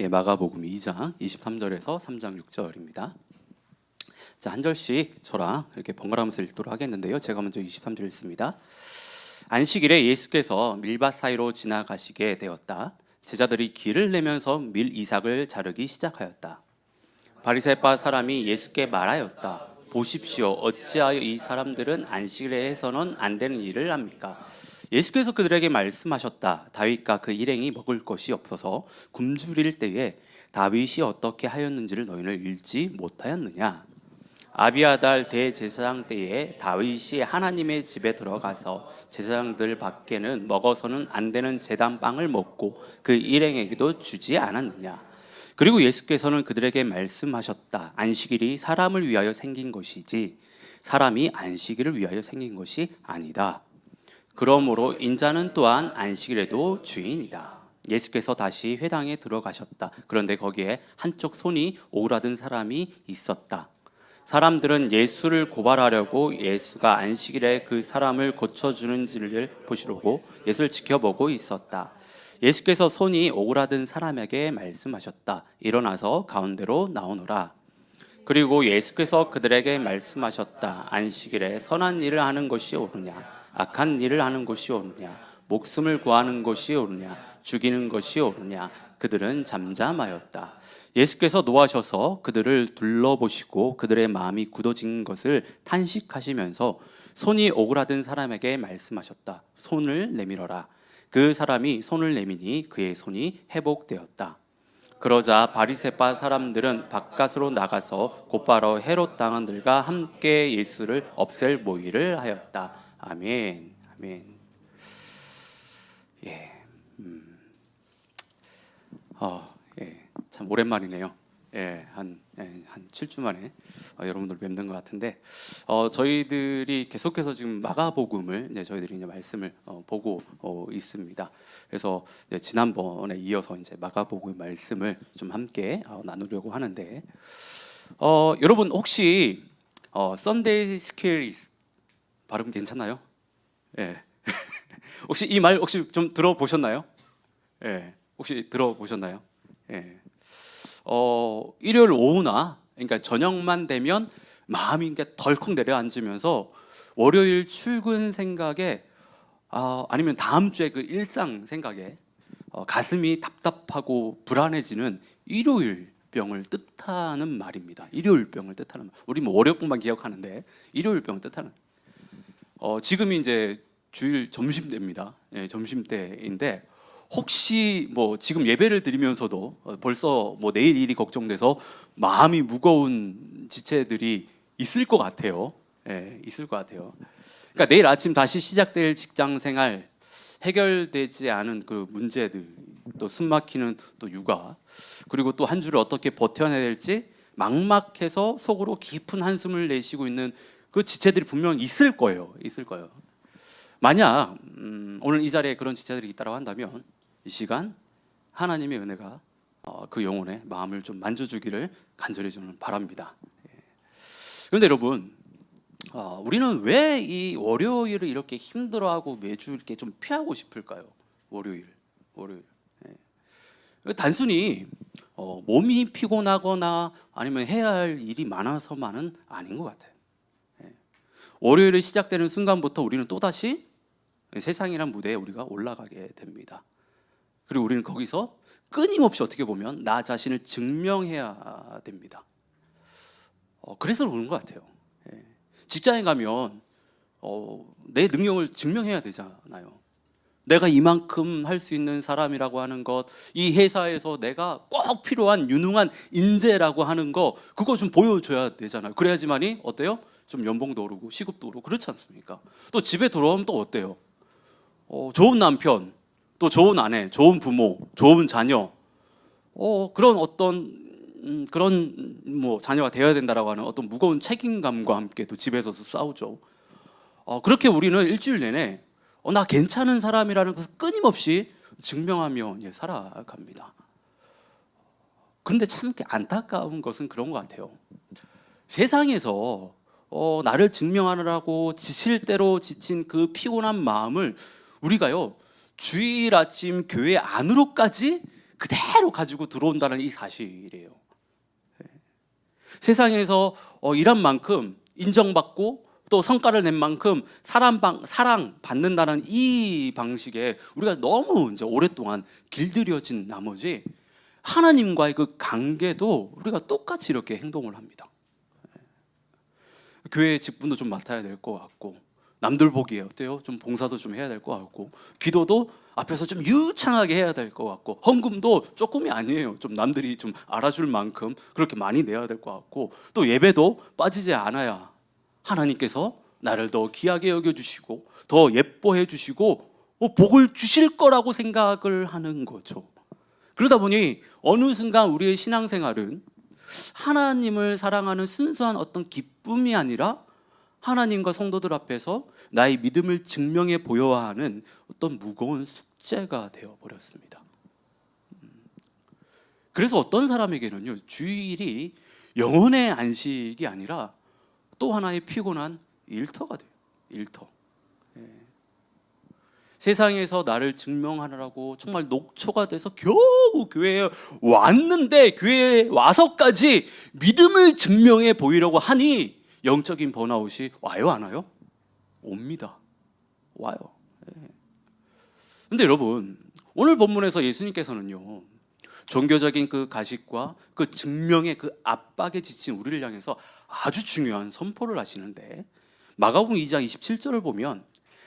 마가복음 2장 23절에서 3장 6절입니다. 자, 한 절씩 저랑 이렇게 번갈아가면서 읽도록 하겠는데요. 제가 먼저 23절 읽습니다. 안식일에 예수께서 밀밭 사이로 지나가시게 되었다. 제자들이 길을 내면서 밀 이삭을 자르기 시작하였다. 바리새파 사람이 예수께 말하였다. 보십시오, 어찌하여 이 사람들은 안식일에 해서는 안 되는 일을 합니까? 예수께서 그들에게 말씀하셨다. 다윗과 그 일행이 먹을 것이 없어서 굶주릴 때에 다윗이 어떻게 하였는지를 너희는 읽지 못하였느냐? 아비아달 대제사장 때에 다윗이 하나님의 집에 들어가서 제사장들 밖에는 먹어서는 안 되는 제단빵을 먹고 그 일행에게도 주지 않았느냐? 그리고 예수께서는 그들에게 말씀하셨다. 안식일이 사람을 위하여 생긴 것이지 사람이 안식일을 위하여 생긴 것이 아니다. 그러므로 인자는 또한 안식일에도 주인이다. 예수께서 다시 회당에 들어가셨다. 그런데 거기에 한쪽 손이 오그라든 사람이 있었다. 사람들은 예수를 고발하려고 예수가 안식일에 그 사람을 고쳐주는지를 보시려고 예수를 지켜보고 있었다. 예수께서 손이 오그라든 사람에게 말씀하셨다. 일어나서 가운데로 나오너라. 그리고 예수께서 그들에게 말씀하셨다. 안식일에 선한 일을 하는 것이 옳으냐? 악한 일을 하는 것이 옳으냐? 목숨을 구하는 것이 옳으냐? 죽이는 것이 옳으냐? 그들은 잠잠하였다. 예수께서 노하셔서 그들을 둘러보시고 그들의 마음이 굳어진 것을 탄식하시면서 손이 오그라든 사람에게 말씀하셨다. 손을 내밀어라. 그 사람이 손을 내미니 그의 손이 회복되었다. 그러자 바리새파 사람들은 바깥으로 나가서 곧바로 헤롯 당원들과 함께 예수를 없앨 모의를 하였다. 아멘. 아멘. 참 오랜만이네요. 한 7주 만에 여러분들 뵙는 것 같은데, 저희들이 계속해서 지금 마가복음을 저희들이 이제 말씀을 보고 있습니다. 그래서 지난번에 이어서 이제 마가복음 말씀을 좀 함께 나누려고 하는데, 여러분 혹시 썬데이 스케일 발음 괜찮나요? 혹시 이 말 혹시 좀 들어보셨나요? 혹시 들어보셨나요? 일요일 오후나 그러니까 저녁만 되면 마음이 이렇게 덜컥 내려앉으면서 월요일 출근 생각에 아니면 다음 주에 그 일상 생각에 가슴이 답답하고 불안해지는 일요일병을 뜻하는 말입니다. 일요일병을 뜻하는 말. 우리 뭐 월요병만 기억하는데 일요일병을 뜻하는. 지금이 이제 주일 점심때입니다. 점심때인데. 혹시 뭐 지금 예배를 드리면서도 벌써 뭐 내일 일이 걱정돼서 마음이 무거운 지체들이 있을 것 같아요. 있을 것 같아요. 그러니까 내일 아침 다시 시작될 직장 생활, 해결되지 않은 그 문제들, 또 숨막히는 또 육아, 그리고 또 한 주를 어떻게 버텨내야 될지 막막해서 속으로 깊은 한숨을 내쉬고 있는 그 지체들이 분명 있을 거예요. 있을 거예요. 만약 오늘 이 자리에 그런 지체들이 있다고 한다면 이 시간 하나님의 은혜가 그 영혼의 마음을 좀 만져주기를 간절히 저는 바랍니다. 그런데 여러분, 우리는 왜 이 월요일을 이렇게 힘들어하고 매주 이렇게 좀 피하고 싶을까요? 월요일. 단순히 몸이 피곤하거나 아니면 해야 할 일이 많아서만은 아닌 것 같아요. 월요일이 시작되는 순간부터 우리는 또다시 세상이란 무대에 우리가 올라가게 됩니다. 그리고 우리는 거기서 끊임없이 어떻게 보면 나 자신을 증명해야 됩니다. 그래서 그런 것 같아요. 직장에 가면 내 능력을 증명해야 되잖아요. 내가 이만큼 할 수 있는 사람이라고 하는 것, 이 회사에서 내가 꼭 필요한 유능한 인재라고 하는 거, 그거 좀 보여줘야 되잖아요. 그래야지만이 어때요? 좀 연봉도 오르고 시급도 오르고 그렇지 않습니까? 또 집에 돌아오면 또 어때요? 좋은 남편, 또 좋은 아내, 좋은 부모, 좋은 자녀, 그런 어떤 그런 뭐 자녀가 되어야 된다라고 하는 어떤 무거운 책임감과 함께 또 집에서 싸우죠. 그렇게 우리는 일주일 내내 나 괜찮은 사람이라는 것을 끊임없이 증명하며 살아갑니다. 그런데 참 안타까운 것은 그런 것 같아요. 세상에서 나를 증명하느라고 지칠 대로 지친 그 피곤한 마음을 우리가요 주일 아침 교회 안으로까지 그대로 가지고 들어온다는 이 사실이에요. 세상에서 일한 만큼 인정받고 또 성과를 낸 만큼 사랑받는다는 이 방식에 우리가 너무 이제 오랫동안 길들여진 나머지 하나님과의 그 관계도 우리가 똑같이 이렇게 행동을 합니다. 교회 직분도 좀 맡아야 될 것 같고, 남들 보기에 어때요? 좀 봉사도 좀 해야 될 것 같고, 기도도 앞에서 좀 유창하게 해야 될 것 같고, 헌금도 조금이 아니에요. 좀 남들이 좀 알아줄 만큼 그렇게 많이 내야 될 것 같고, 또 예배도 빠지지 않아야 하나님께서 나를 더 귀하게 여겨주시고 더 예뻐해 주시고 복을 주실 거라고 생각을 하는 거죠. 그러다 보니 어느 순간 우리의 신앙생활은 하나님을 사랑하는 순수한 어떤 기쁨이 아니라 하나님과 성도들 앞에서 나의 믿음을 증명해 보여야 하는 어떤 무거운 숙제가 되어버렸습니다. 그래서 어떤 사람에게는요, 주일이 영혼의 안식이 아니라 또 하나의 피곤한 일터가 돼요. 일터. 세상에서 나를 증명하느라고 정말 녹초가 돼서 겨우 교회에 왔는데, 교회에 와서까지 믿음을 증명해 보이려고 하니 영적인 번아웃이 와요, 안 와요? 옵니다. 와요. 근데 여러분, 오늘 본문에서 예수님께서는요, 종교적인 그 가식과 그 증명의 그 압박에 지친 우리를 향해서 아주 중요한 선포를 하시는데, 마가복음 2장 27절을 보면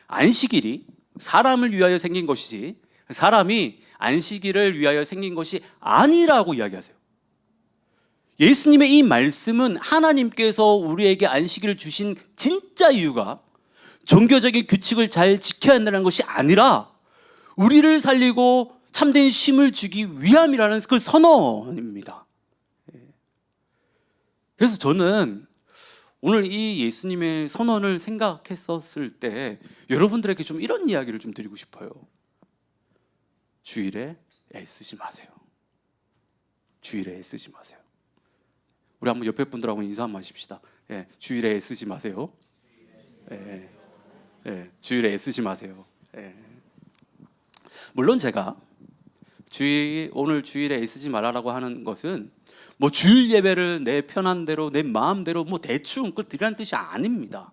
안식일이 사람을 위하여 생긴 것이지 사람이 안식일을 위하여 생긴 것이 아니라고 이야기하세요. 예수님의 이 말씀은 하나님께서 우리에게 안식일을 주신 진짜 이유가 종교적인 규칙을 잘 지켜야 한다는 것이 아니라 우리를 살리고 참된 쉼을 주기 위함이라는 그 선언입니다. 그래서 저는 오늘 이 예수님의 선언을 생각했었을 때 여러분들에게 좀 이런 이야기를 좀 드리고 싶어요. 주일에 애쓰지 마세요. 주일에 애쓰지 마세요. 우리 한번 옆에 분들하고 인사 한번 하십시다. 주일에 애쓰지 마세요. 주일에 애쓰지 마세요. 물론 제가 오늘 주일에 애쓰지 말라고 하는 것은 뭐 주일 예배를 내 편한 대로 내 마음대로 뭐 대충 드리라는 뜻이 아닙니다.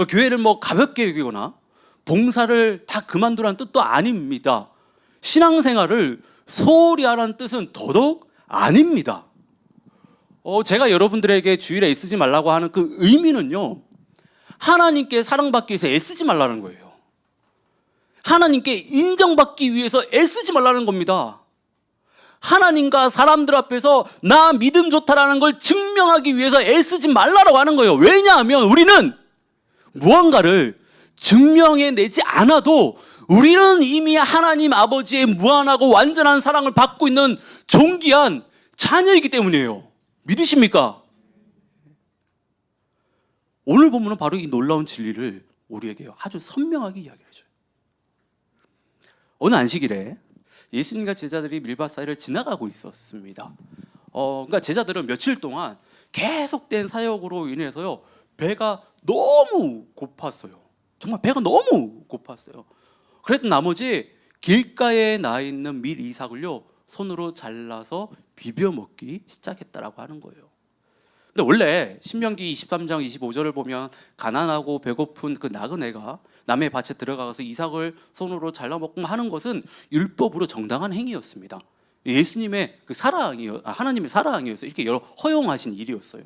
교회를 뭐 가볍게 여기거나 봉사를 다 그만두라는 뜻도 아닙니다. 신앙생활을 소홀히 하라는 뜻은 더더욱 아닙니다. 제가 여러분들에게 주일에 애쓰지 말라고 하는 그 의미는요, 하나님께 사랑받기 위해서 애쓰지 말라는 거예요. 하나님께 인정받기 위해서 애쓰지 말라는 겁니다. 하나님과 사람들 앞에서 나 믿음 좋다라는 걸 증명하기 위해서 애쓰지 말라고 하는 거예요. 왜냐하면 우리는 무언가를 증명해내지 않아도 우리는 이미 하나님 아버지의 무한하고 완전한 사랑을 받고 있는 존귀한 자녀이기 때문이에요. 믿으십니까? 오늘 본문은 바로 이 놀라운 진리를 우리에게 아주 선명하게 이야기를 해줘요. 어느 안식일에 예수님과 제자들이 밀밭 사이를 지나가고 있었습니다. 그러니까 제자들은 며칠 동안 계속된 사역으로 인해서요, 배가 너무 고팠어요. 정말 배가 너무 고팠어요. 그랬던 나머지 길가에 나 있는 밀 이삭을요, 손으로 잘라서 비벼 먹기 시작했다라고 하는 거예요. 근데 원래 신명기 23장 25절을 보면 가난하고 배고픈 그 나그네가 남의 밭에 들어가서 이삭을 손으로 잘라 먹고 하는 것은 율법으로 정당한 행위였습니다. 예수님의 그 하나님의 사랑이었어요. 이렇게 여러 허용하신 일이었어요.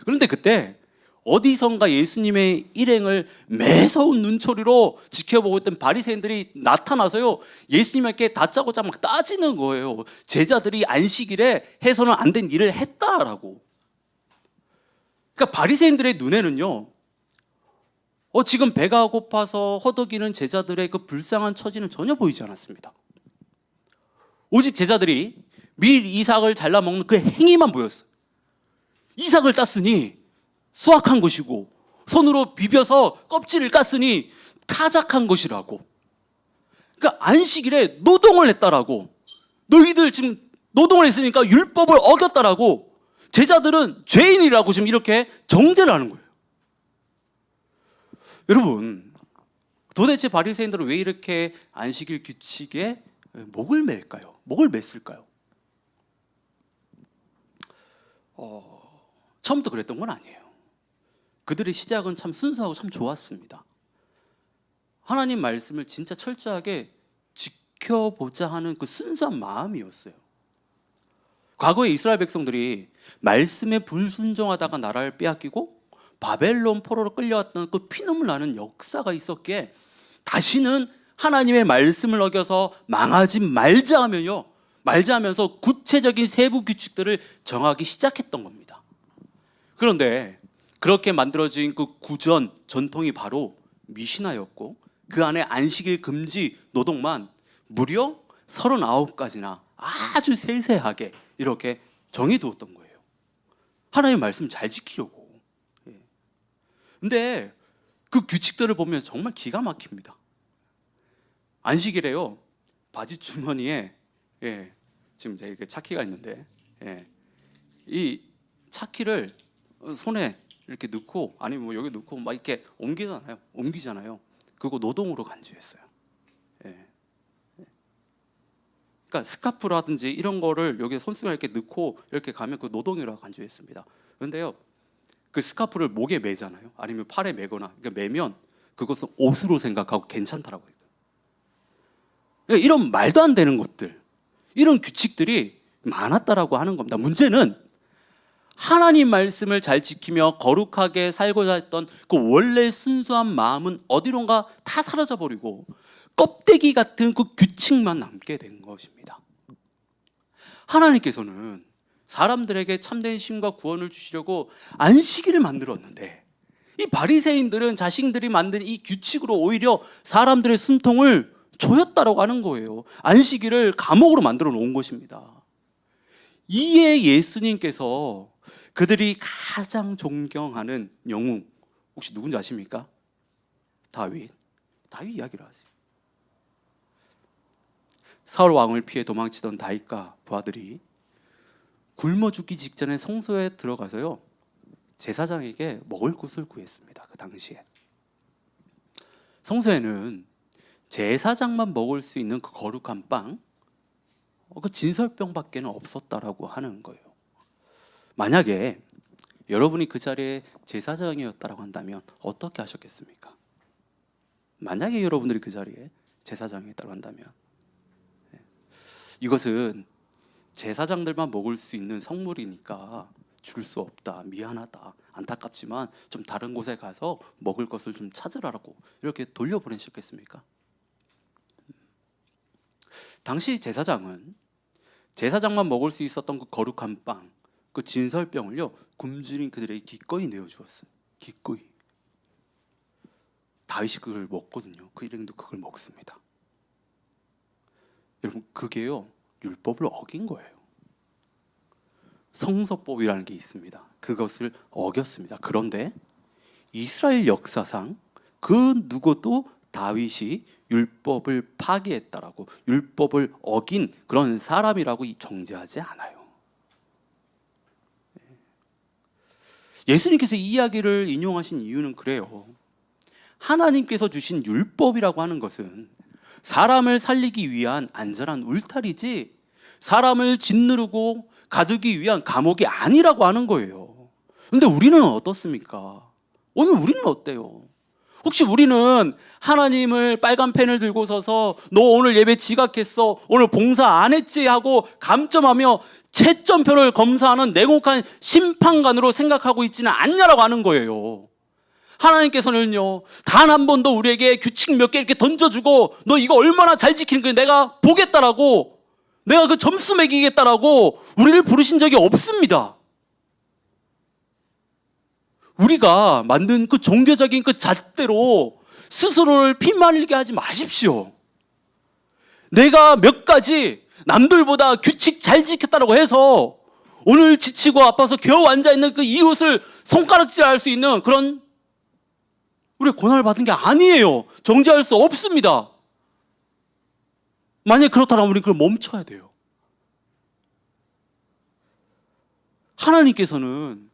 그런데 그때 어디선가 예수님의 일행을 매서운 눈초리로 지켜보고 있던 바리새인들이 나타나서요, 예수님에게 다짜고짜 막 따지는 거예요. 제자들이 안식일에 해서는 안 된 일을 했다라고. 그러니까 바리새인들의 눈에는요, 지금 배가 고파서 허덕이는 제자들의 그 불쌍한 처지는 전혀 보이지 않았습니다. 오직 제자들이 밀 이삭을 잘라 먹는 그 행위만 보였어요. 이삭을 땄으니 수확한 것이고 손으로 비벼서 껍질을 깠으니 타작한 것이라고. 그러니까 안식일에 노동을 했다라고. 너희들 지금 노동을 했으니까 율법을 어겼다라고 제자들은 죄인이라고 지금 이렇게 정죄를 하는 거예요. 여러분, 도대체 바리새인들은 왜 이렇게 안식일 규칙에 목을 맬까요? 목을 맸을까요? 처음부터 그랬던 건 아니에요. 그들의 시작은 참 순수하고 참 좋았습니다. 하나님 말씀을 진짜 철저하게 지켜보자 하는 그 순수한 마음이었어요. 과거에 이스라엘 백성들이 말씀에 불순종하다가 나라를 빼앗기고 바벨론 포로로 끌려왔던 그 피눈물 나는 역사가 있었기에 다시는 하나님의 말씀을 어겨서 망하지 말자 하면서 구체적인 세부 규칙들을 정하기 시작했던 겁니다. 그런데 그렇게 만들어진 그 구전 전통이 바로 미시나였고, 그 안에 안식일 금지 노동만 무려 39가지나 아주 세세하게 이렇게 정해두었던 거예요. 하나님의 말씀 잘 지키려고. 근데 그 규칙들을 보면 정말 기가 막힙니다. 안식일에요, 바지 주머니에 지금 제가 이렇게 차키가 있는데 이 차키를 손에 이렇게 넣고, 아니면 뭐 여기 넣고 막 이렇게 옮기잖아요. 그거 노동으로 간주했어요. 그러니까 스카프라든지 이런 거를 여기 손수에 이렇게 넣고 이렇게 가면 그 노동이라고 간주했습니다. 그런데요, 그 스카프를 목에 매잖아요. 아니면 팔에 매거나, 그러니까 매면 그것은 옷으로 생각하고 괜찮다라고 해요. 그러니까 이런 말도 안 되는 것들, 이런 규칙들이 많았다라고 하는 겁니다. 문제는 하나님 말씀을 잘 지키며 거룩하게 살고자 했던 그 원래 순수한 마음은 어디론가 다 사라져 버리고 껍데기 같은 그 규칙만 남게 된 것입니다. 하나님께서는 사람들에게 참된 쉼과 구원을 주시려고 안식일을 만들었는데, 이 바리새인들은 자신들이 만든 이 규칙으로 오히려 사람들의 숨통을 조였다라고 하는 거예요. 안식일을 감옥으로 만들어 놓은 것입니다. 이에 예수님께서 그들이 가장 존경하는 영웅, 혹시 누군지 아십니까? 다윗 이야기를 하세요. 사울 왕을 피해 도망치던 다윗과 부하들이 굶어 죽기 직전에 성소에 들어가서요, 제사장에게 먹을 것을 구했습니다. 그 당시에 성소에는 제사장만 먹을 수 있는 그 거룩한 빵, 그 진설병밖에는 없었다라고 하는 거예요. 만약에 여러분이 그 자리에 제사장이었다라고 한다면 어떻게 하셨겠습니까? 만약에 여러분들이 그 자리에 제사장이었다고 한다면, 이것은 제사장들만 먹을 수 있는 성물이니까 줄 수 없다, 미안하다, 안타깝지만 좀 다른 곳에 가서 먹을 것을 좀 찾으라고 이렇게 돌려보내셨겠습니까? 당시 제사장은 제사장만 먹을 수 있었던 그 거룩한 빵, 그 진설병을요, 굶주린 그들에게 기꺼이 내어주었어요. 기꺼이. 다윗이 그걸 먹거든요. 그 일행도 그걸 먹습니다. 여러분, 그게요, 율법을 어긴 거예요. 성서법이라는 게 있습니다. 그것을 어겼습니다. 그런데 이스라엘 역사상 그 누구도 다윗이 율법을 파기했다라고, 율법을 어긴 그런 사람이라고 정죄하지 않아요. 예수님께서 이 이야기를 인용하신 이유는 그래요. 하나님께서 주신 율법이라고 하는 것은 사람을 살리기 위한 안전한 울타리지 사람을 짓누르고 가두기 위한 감옥이 아니라고 하는 거예요. 그런데 우리는 어떻습니까? 오늘 우리는 어때요? 혹시 우리는 하나님을 빨간 펜을 들고 서서 너 오늘 예배 지각했어, 오늘 봉사 안 했지 하고 감점하며 채점표를 검사하는 냉혹한 심판관으로 생각하고 있지는 않냐라고 하는 거예요. 하나님께서는요, 단 한 번도 우리에게 규칙 몇 개 이렇게 던져주고 너 이거 얼마나 잘 지키는 거야, 내가 보겠다라고, 내가 그 점수 매기겠다라고 우리를 부르신 적이 없습니다. 우리가 만든 그 종교적인 그 잣대로 스스로를 피말리게 하지 마십시오. 내가 몇 가지 남들보다 규칙 잘 지켰다고 해서 오늘 지치고 아파서 겨우 앉아있는 그 이웃을 손가락질할 수 있는 그런 우리 고난을 받은 게 아니에요. 정죄할 수 없습니다. 만약에 그렇다면 우리는 그걸 멈춰야 돼요. 하나님께서는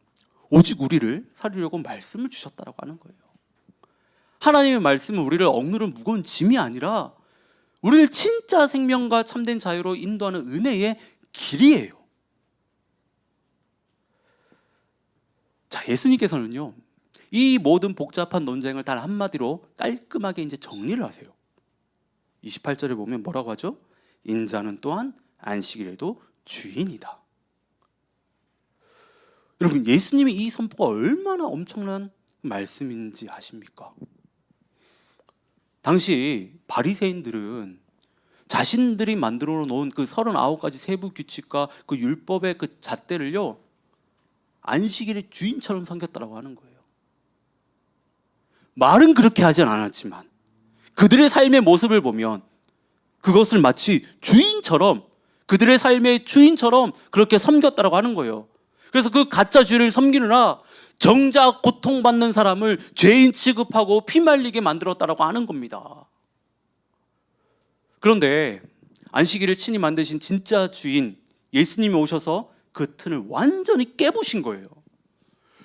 오직 우리를 살리려고 말씀을 주셨다고 하는 거예요. 하나님의 말씀은 우리를 억누른 무거운 짐이 아니라 우리를 진짜 생명과 참된 자유로 인도하는 은혜의 길이에요. 자, 예수님께서는요, 이 모든 복잡한 논쟁을 단 한마디로 깔끔하게 이제 정리를 하세요. 28절에 보면 뭐라고 하죠? 인자는 또한 안식일에도 주인이다. 여러분, 예수님의 이 선포가 얼마나 엄청난 말씀인지 아십니까? 당시 바리새인들은 자신들이 만들어 놓은 그 39가지 세부 규칙과 그 율법의 그 잣대를요, 안식일의 주인처럼 섬겼다라고 하는 거예요. 말은 그렇게 하진 않았지만 그들의 삶의 모습을 보면 그것을 마치 주인처럼, 그들의 삶의 주인처럼 그렇게 섬겼다라고 하는 거예요. 그래서 그 가짜 주인을 섬기느라 정작 고통받는 사람을 죄인 취급하고 피말리게 만들었다라고 하는 겁니다. 그런데 안식일을 친히 만드신 진짜 주인 예수님이 오셔서 그 튼을 완전히 깨부신 거예요.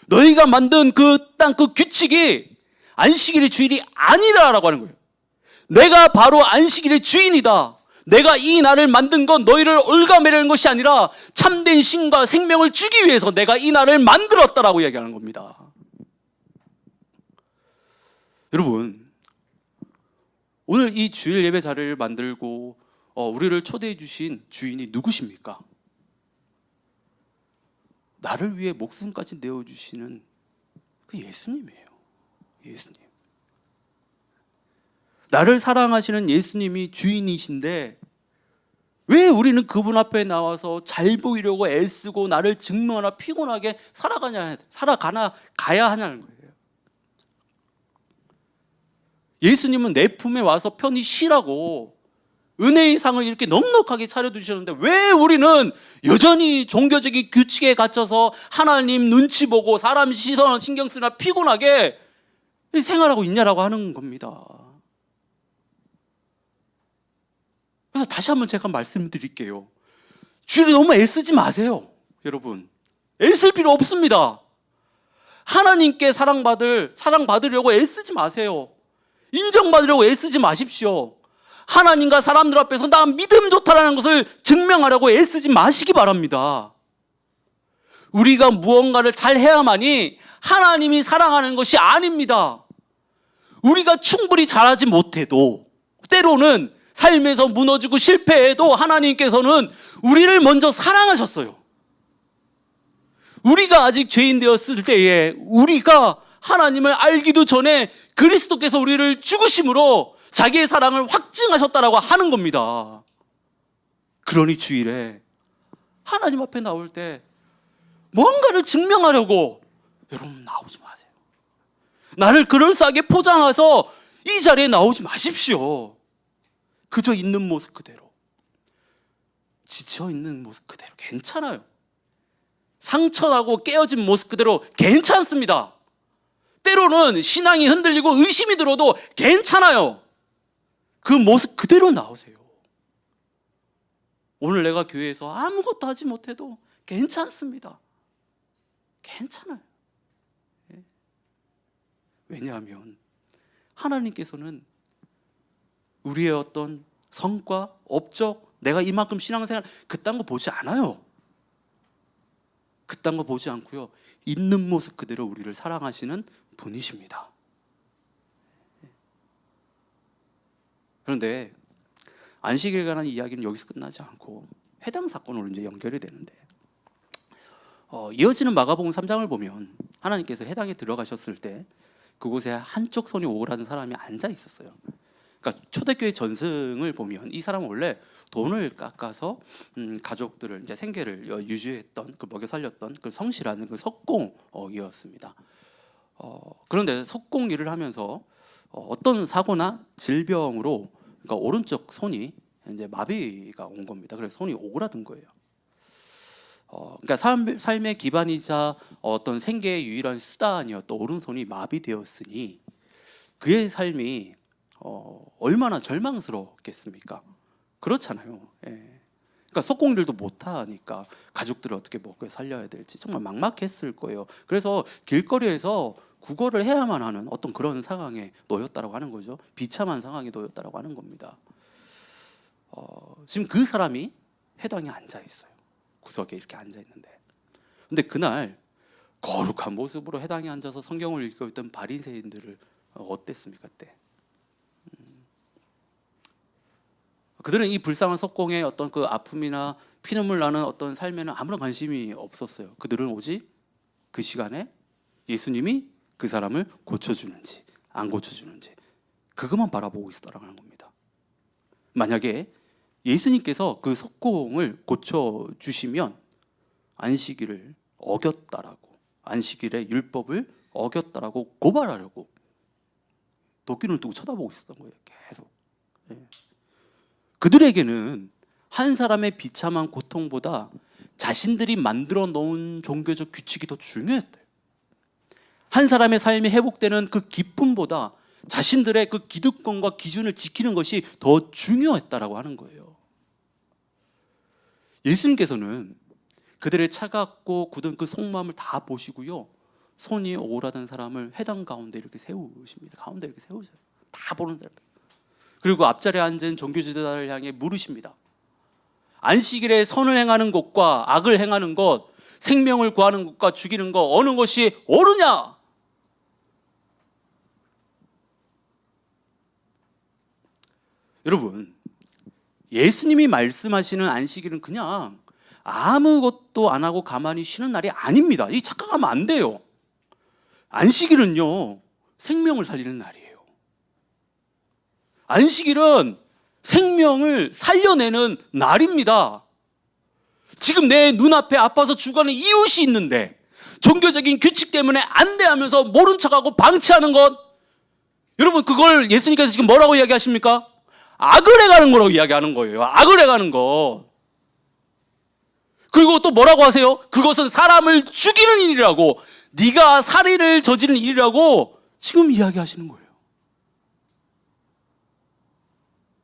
너희가 만든 그 땅 그 규칙이 안식일의 주인이 아니라라고 하는 거예요. 내가 바로 안식일의 주인이다. 내가 이 날을 만든 건 너희를 올가매려는 것이 아니라 참된 신과 생명을 주기 위해서 내가 이 날을 만들었다라고 이야기하는 겁니다. 여러분, 오늘 이 주일 예배 자리를 만들고 우리를 초대해 주신 주인이 누구십니까? 나를 위해 목숨까지 내어주시는 그 예수님이에요. 예수님. 나를 사랑하시는 예수님이 주인이신데 왜 우리는 그분 앞에 나와서 잘 보이려고 애쓰고 나를 증명하나 피곤하게 가야 하냐는 거예요. 예수님은 내 품에 와서 편히 쉬라고 은혜의 상을 이렇게 넉넉하게 차려두시는데 왜 우리는 여전히 종교적인 규칙에 갇혀서 하나님 눈치 보고 사람 시선 신경 쓰나 피곤하게 생활하고 있냐라고 하는 겁니다. 그래서 다시 한번 제가 말씀드릴게요. 주일에 너무 애쓰지 마세요. 여러분, 애쓸 필요 없습니다. 하나님께 사랑받으려고 애쓰지 마세요. 인정받으려고 애쓰지 마십시오. 하나님과 사람들 앞에서 나 믿음 좋다라는 것을 증명하려고 애쓰지 마시기 바랍니다. 우리가 무언가를 잘 해야만이 하나님이 사랑하는 것이 아닙니다. 우리가 충분히 잘하지 못해도 때로는 삶에서 무너지고 실패해도 하나님께서는 우리를 먼저 사랑하셨어요. 우리가 아직 죄인 되었을 때에 우리가 하나님을 알기도 전에 그리스도께서 우리를 죽으심으로 자기의 사랑을 확증하셨다라고 하는 겁니다. 그러니 주일에 하나님 앞에 나올 때 뭔가를 증명하려고 여러분 나오지 마세요. 나를 그럴싸하게 포장해서 이 자리에 나오지 마십시오. 그저 있는 모습 그대로, 지쳐있는 모습 그대로 괜찮아요. 상처나고 깨어진 모습 그대로 괜찮습니다. 때로는 신앙이 흔들리고 의심이 들어도 괜찮아요. 그 모습 그대로 나오세요. 오늘 내가 교회에서 아무것도 하지 못해도 괜찮습니다. 괜찮아요. 왜냐하면 하나님께서는 우리의 어떤 성과, 업적, 내가 이만큼 신앙생활 그딴 거 보지 않아요. 그딴 거 보지 않고요, 있는 모습 그대로 우리를 사랑하시는 분이십니다. 그런데 안식일에 관한 이야기는 여기서 끝나지 않고 회당 사건으로 이제 연결이 되는데, 이어지는 마가복음 3장을 보면 하나님께서 회당에 들어가셨을 때 그곳에 한쪽 손이 오그라든 사람이 앉아 있었어요. 그러니까 초대교회 전승을 보면 이 사람은 원래 돈을 깎아서 가족들을 이제 생계를 유지했던, 그 먹여 살렸던 그 성실한 그 석공이었습니다. 그런데 석공 일을 하면서 어떤 사고나 질병으로, 그러니까 오른쪽 손이 이제 마비가 온 겁니다. 그래서 손이 오그라든 거예요. 그러니까 삶의 기반이자 어떤 생계의 유일한 수단이었던 오른손이 마비되었으니 그의 삶이 얼마나 절망스러웠겠습니까? 그렇잖아요. 예. 그러니까 석공일도 못하니까 가족들을 어떻게 먹여 살려야 될지 정말 막막했을 거예요. 그래서 길거리에서 구걸을 해야만 하는 어떤 그런 상황에 놓였다라고 하는 거죠. 비참한 상황에 놓였다라고 하는 겁니다. 지금 그 사람이 회당에 앉아 있어요. 구석에 이렇게 앉아 있는데, 근데 그날 거룩한 모습으로 회당에 앉아서 성경을 읽고 있던 바리새인들을 어땠습니까? 그때 그들은 이 불쌍한 석공의 어떤 그 아픔이나 피눈물 나는 어떤 삶에는 아무런 관심이 없었어요. 그들은 오직 그 시간에 예수님이 그 사람을 고쳐주는지 안 고쳐주는지 그것만 바라보고 있었다는 겁니다. 만약에 예수님께서 그 석공을 고쳐주시면 안식일을 어겼다라고, 안식일의 율법을 어겼다라고 고발하려고 도끼를 두고 쳐다보고 있었던 거예요. 계속. 그들에게는 한 사람의 비참한 고통보다 자신들이 만들어 놓은 종교적 규칙이 더 중요했대요. 한 사람의 삶이 회복되는 그 기쁨보다 자신들의 그 기득권과 기준을 지키는 것이 더 중요했다라고 하는 거예요. 예수님께서는 그들의 차갑고 굳은 그 속마음을 다 보시고요, 손이 오그라든 사람을 회당 가운데 이렇게 세우십니다. 가운데 이렇게 세우셔요. 다 보는 사람. 그리고 앞자리에 앉은 종교지도자를 향해 물으십니다. 안식일에 선을 행하는 것과 악을 행하는 것, 생명을 구하는 것과 죽이는 것, 어느 것이 옳으냐? 여러분, 예수님이 말씀하시는 안식일은 그냥 아무것도 안 하고 가만히 쉬는 날이 아닙니다. 이 착각하면 안 돼요. 안식일은요, 생명을 살리는 날이에요. 안식일은 생명을 살려내는 날입니다. 지금 내 눈앞에 아파서 죽어가는 이웃이 있는데 종교적인 규칙 때문에 안 돼 하면서 모른 척하고 방치하는 것, 여러분 그걸 예수님께서 지금 뭐라고 이야기하십니까? 악을 해가는 거라고 이야기하는 거예요. 악을 해가는 것. 그리고 또 뭐라고 하세요? 그것은 사람을 죽이는 일이라고, 네가 살인을 저지른 일이라고 지금 이야기하시는 거예요.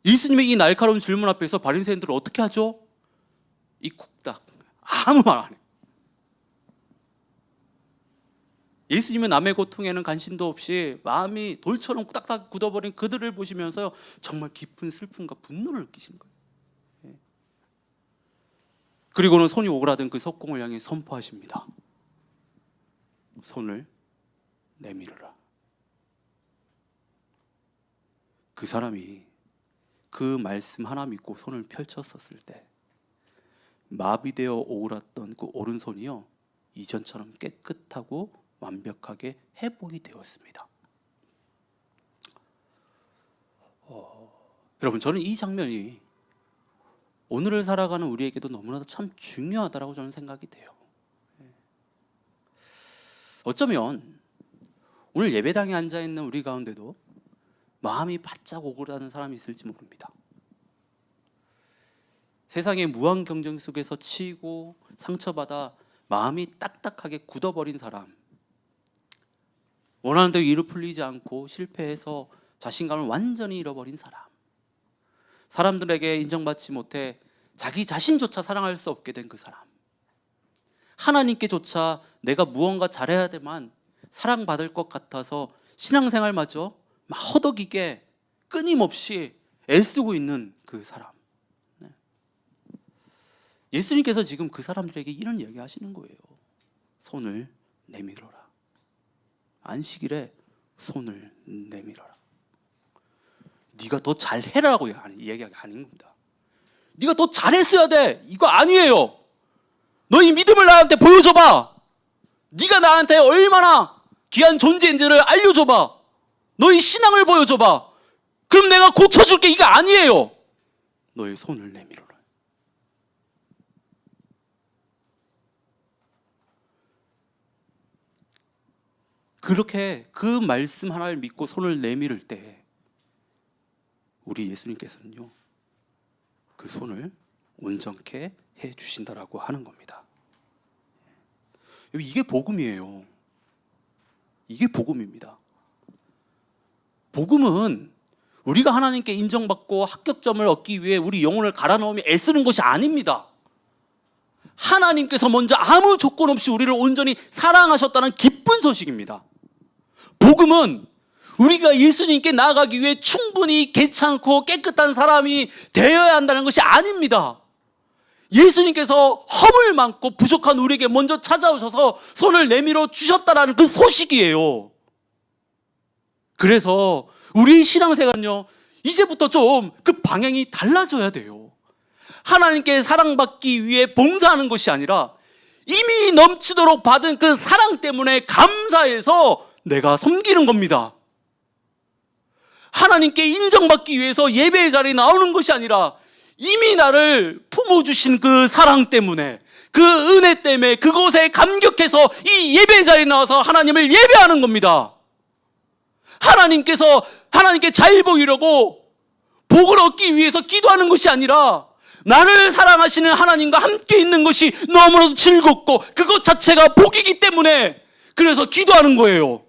예수님의 이 날카로운 질문 앞에서 바리새인들은 어떻게 하죠? 이 쿡딱 아무 말 안 해요. 예수님은 남의 고통에는 관심도 없이 마음이 돌처럼 딱딱 굳어버린 그들을 보시면서 정말 깊은 슬픔과 분노를 느끼시는 거예요. 그리고는 손이 오그라든 그 석공을 향해 선포하십니다. 손을 내밀어라. 그 사람이 그 말씀 하나 믿고 손을 펼쳤었을 때 마비되어 오그랐던 그 오른손이요, 이전처럼 깨끗하고 완벽하게 회복이 되었습니다. 여러분, 저는 이 장면이 오늘을 살아가는 우리에게도 너무나도 참 중요하다고 저는 생각이 돼요. 어쩌면 오늘 예배당에 앉아있는 우리 가운데도 마음이 바짝 오그라드는 사람이 있을지 모릅니다. 세상의 무한 경쟁 속에서 치이고 상처받아 마음이 딱딱하게 굳어버린 사람, 원하는 대로 일을 풀리지 않고 실패해서 자신감을 완전히 잃어버린 사람, 사람들에게 인정받지 못해 자기 자신조차 사랑할 수 없게 된 그 사람, 하나님께조차 내가 무언가 잘해야 되만 사랑받을 것 같아서 신앙생활마저 막 허덕이게 끊임없이 애쓰고 있는 그 사람. 예수님께서 지금 그 사람들에게 이런 이야기 하시는 거예요. 손을 내밀어라. 안식일에 손을 내밀어라. 네가 더 잘해라고 이야기가 아닌 겁니다. 네가 더 잘했어야 돼, 이거 아니에요. 너희 믿음을 나한테 보여줘봐. 네가 나한테 얼마나 귀한 존재인지를 알려줘봐. 너희 신앙을 보여줘봐. 그럼 내가 고쳐줄게, 이거 아니에요. 너의 손을 내밀어라. 그렇게 그 말씀 하나를 믿고 손을 내밀을 때 우리 예수님께서는요, 그 손을 온전케 해 주신다라고 하는 겁니다. 이게 복음이에요. 이게 복음입니다. 복음은 우리가 하나님께 인정받고 합격점을 얻기 위해 우리 영혼을 갈아 넣으며 애쓰는 것이 아닙니다. 하나님께서 먼저 아무 조건 없이 우리를 온전히 사랑하셨다는 기쁜 소식입니다. 복음은 우리가 예수님께 나아가기 위해 충분히 괜찮고 깨끗한 사람이 되어야 한다는 것이 아닙니다. 예수님께서 허물 많고 부족한 우리에게 먼저 찾아오셔서 손을 내밀어 주셨다라는 그 소식이에요. 그래서 우리 신앙생활은요, 이제부터 좀 그 방향이 달라져야 돼요. 하나님께 사랑받기 위해 봉사하는 것이 아니라 이미 넘치도록 받은 그 사랑 때문에 감사해서 내가 섬기는 겁니다. 하나님께 인정받기 위해서 예배의 자리에 나오는 것이 아니라 이미 나를 품어주신 그 사랑 때문에, 그 은혜 때문에 그곳에 감격해서 이 예배의 자리에 나와서 하나님을 예배하는 겁니다. 하나님께 잘 보이려고 복을 얻기 위해서 기도하는 것이 아니라 나를 사랑하시는 하나님과 함께 있는 것이 너무나도 즐겁고 그것 자체가 복이기 때문에 그래서 기도하는 거예요.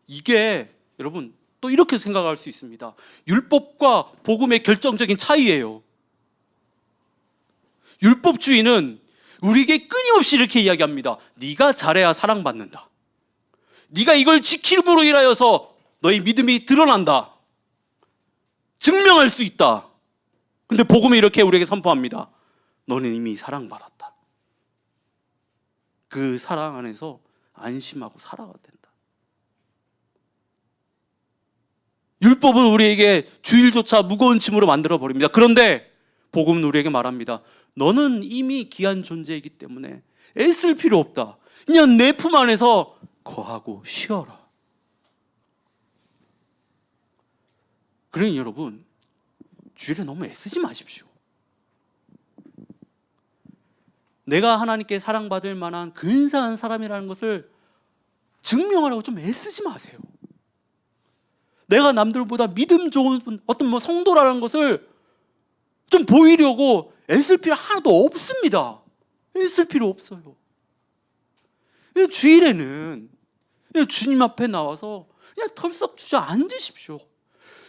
이게 여러분 또 이렇게 생각할 수 있습니다. 율법과 복음의 결정적인 차이예요. 율법주의는 우리에게 끊임없이 이렇게 이야기합니다. 네가 잘해야 사랑받는다. 네가 이걸 지킴으로 인하여서 너의 믿음이 드러난다. 증명할 수 있다. 근데 복음이 이렇게 우리에게 선포합니다. 너는 이미 사랑받았다. 그 사랑 안에서 안심하고 살아가야 된다. 율법은 우리에게 주일조차 무거운 짐으로 만들어 버립니다. 그런데 복음은 우리에게 말합니다. 너는 이미 귀한 존재이기 때문에 애쓸 필요 없다. 그냥 내 품 안에서 거하고 쉬어라. 그러니 여러분, 주일에 너무 애쓰지 마십시오. 내가 하나님께 사랑받을 만한 근사한 사람이라는 것을 증명하려고 좀 애쓰지 마세요. 내가 남들보다 믿음 좋은 어떤 성도라는 것을 좀 보이려고 애쓸 필요 하나도 없습니다. 애쓸 필요 없어요. 주일에는 그냥 주님 앞에 나와서 그냥 털썩 주저앉으십시오.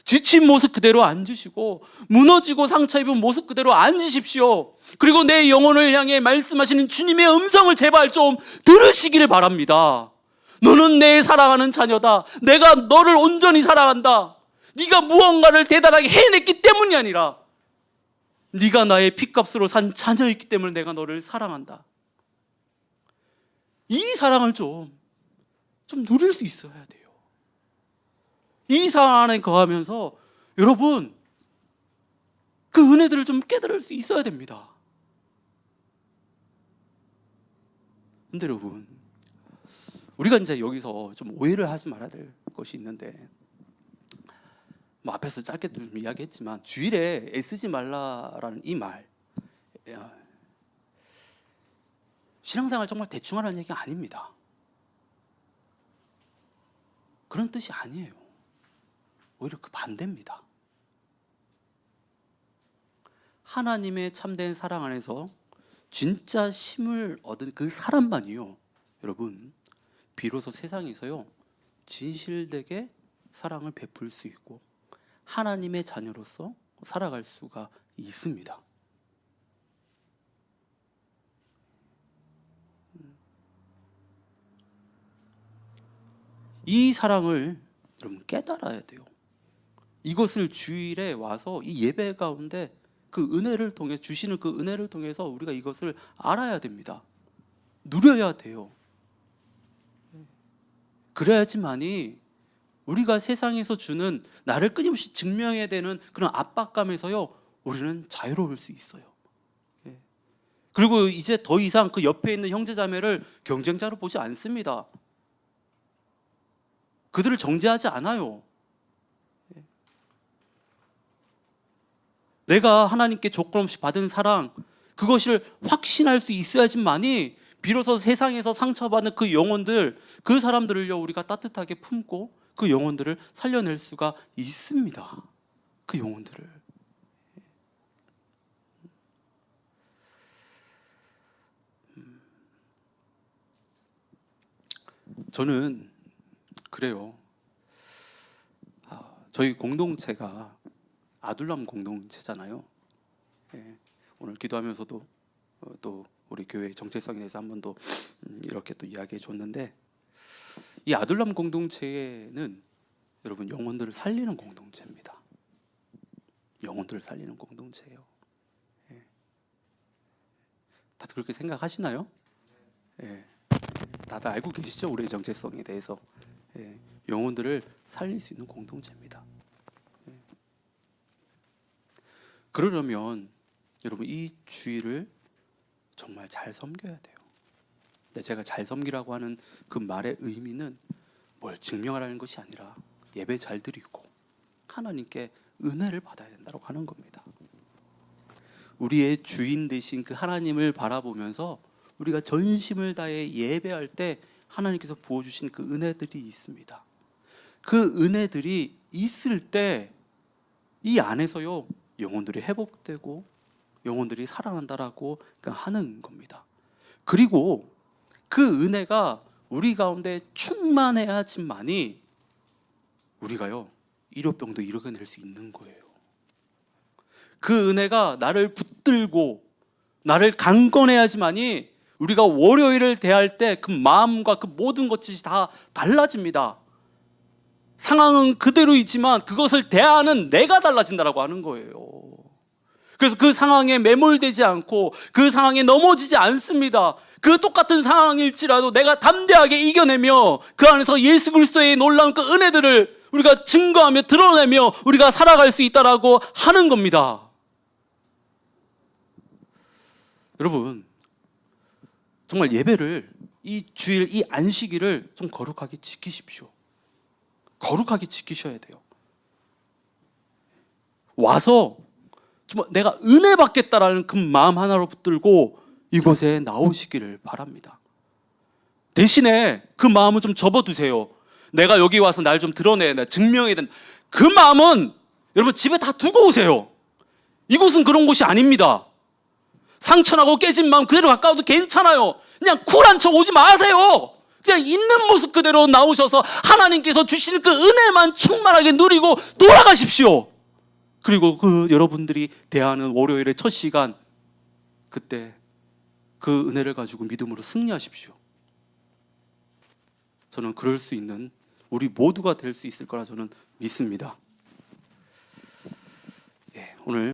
지친 모습 그대로 앉으시고 무너지고 상처 입은 모습 그대로 앉으십시오. 그리고 내 영혼을 향해 말씀하시는 주님의 음성을 제발 좀 들으시기를 바랍니다. 너는 내 사랑하는 자녀다. 내가 너를 온전히 사랑한다. 네가 무언가를 대단하게 해냈기 때문이 아니라 네가 나의 핏값으로 산 자녀이기 때문에 내가 너를 사랑한다. 이 사랑을 좀 누릴 수 있어야 돼요. 이 사랑 안에 거하면서 여러분 그 은혜들을 좀 깨달을 수 있어야 됩니다. 근데 여러분, 우리가 이제 여기서 좀 오해를 하지 말아야 될 것이 있는데, 앞에서 짧게 좀 이야기했지만 주일에 애쓰지 말라라는 이 말, 신앙생활 정말 대충 하라는 얘기가 아닙니다. 그런 뜻이 아니에요. 오히려 그 반대입니다. 하나님의 참된 사랑 안에서 진짜 힘을 얻은 그 사람만이요, 여러분, 비로소 세상에서요 진실되게 사랑을 베풀 수 있고 하나님의 자녀로서 살아갈 수가 있습니다. 이 사랑을 여러분 깨달아야 돼요. 이것을 주일에 와서 이 예배 가운데 그 은혜를 통해 주시는 그 은혜를 통해서 우리가 이것을 알아야 됩니다. 누려야 돼요. 그래야지만이 우리가 세상에서 주는 나를 끊임없이 증명해야 되는 그런 압박감에서요 우리는 자유로울 수 있어요. 그리고 이제 더 이상 그 옆에 있는 형제자매를 경쟁자로 보지 않습니다. 그들을 정죄하지 않아요. 내가 하나님께 조건 없이 받은 사랑, 그것을 확신할 수 있어야지만이 비로소 세상에서 상처받는 그 영혼들, 그 사람들을요 우리가 따뜻하게 품고 그 영혼들을 살려낼 수가 있습니다. 그 영혼들을. 저는 그래요. 저희 공동체가 아둘람 공동체잖아요. 오늘 기도하면서도 또 우리 교회 정체성에 대해서 한 번 더 이렇게 또 이야기해 줬는데, 이 아둘람 공동체는 여러분 영혼들을 살리는 공동체입니다. 영혼들을 살리는 공동체예요. 예. 다들 그렇게 생각하시나요? 예. 다들 알고 계시죠? 우리의 정체성에 대해서. 예. 영혼들을 살릴 수 있는 공동체입니다. 예. 그러려면 여러분 이 주일을 정말 잘 섬겨야 돼요. 근데 제가 잘 섬기라고 하는 그 말의 의미는 뭘 증명하라는 것이 아니라 예배 잘 드리고 하나님께 은혜를 받아야 된다고 하는 겁니다. 우리의 주인 되신 그 하나님을 바라보면서 우리가 전심을 다해 예배할 때 하나님께서 부어주신 그 은혜들이 있습니다. 그 은혜들이 있을 때 이 안에서요 영혼들이 회복되고 영혼들이 살아난다라고 하는 겁니다. 그리고 그 은혜가 우리 가운데 충만해야지만이 우리가요 일요병도 이겨낼 수 있는 거예요. 그 은혜가 나를 붙들고 나를 강건해야지만이 우리가 월요일을 대할 때 그 마음과 그 모든 것이 다 달라집니다. 상황은 그대로이지만 그것을 대하는 내가 달라진다라고 하는 거예요. 그래서 그 상황에 매몰되지 않고 그 상황에 넘어지지 않습니다. 그 똑같은 상황일지라도 내가 담대하게 이겨내며 그 안에서 예수 그리스도의 놀라운 그 은혜들을 우리가 증거하며 드러내며 우리가 살아갈 수 있다라고 하는 겁니다. 여러분 정말 예배를 이 주일 이 안식일을 좀 거룩하게 지키십시오. 거룩하게 지키셔야 돼요. 와서 정말 내가 은혜 받겠다라는 그 마음 하나로 붙들고 이곳에 나오시기를 바랍니다. 대신에 그 마음을 좀 접어두세요. 내가 여기 와서 날 좀 드러내야 돼, 증명해야 된다. 그 마음은 여러분 집에 다 두고 오세요. 이곳은 그런 곳이 아닙니다. 상처나고 깨진 마음 그대로 가까워도 괜찮아요. 그냥 쿨한 척 오지 마세요. 그냥 있는 모습 그대로 나오셔서 하나님께서 주시는 그 은혜만 충만하게 누리고 돌아가십시오. 그리고 그 여러분들이 대하는 월요일의 첫 시간, 그때 그 은혜를 가지고 믿음으로 승리하십시오. 저는 그럴 수 있는 우리 모두가 될 수 있을 거라 저는 믿습니다. 오늘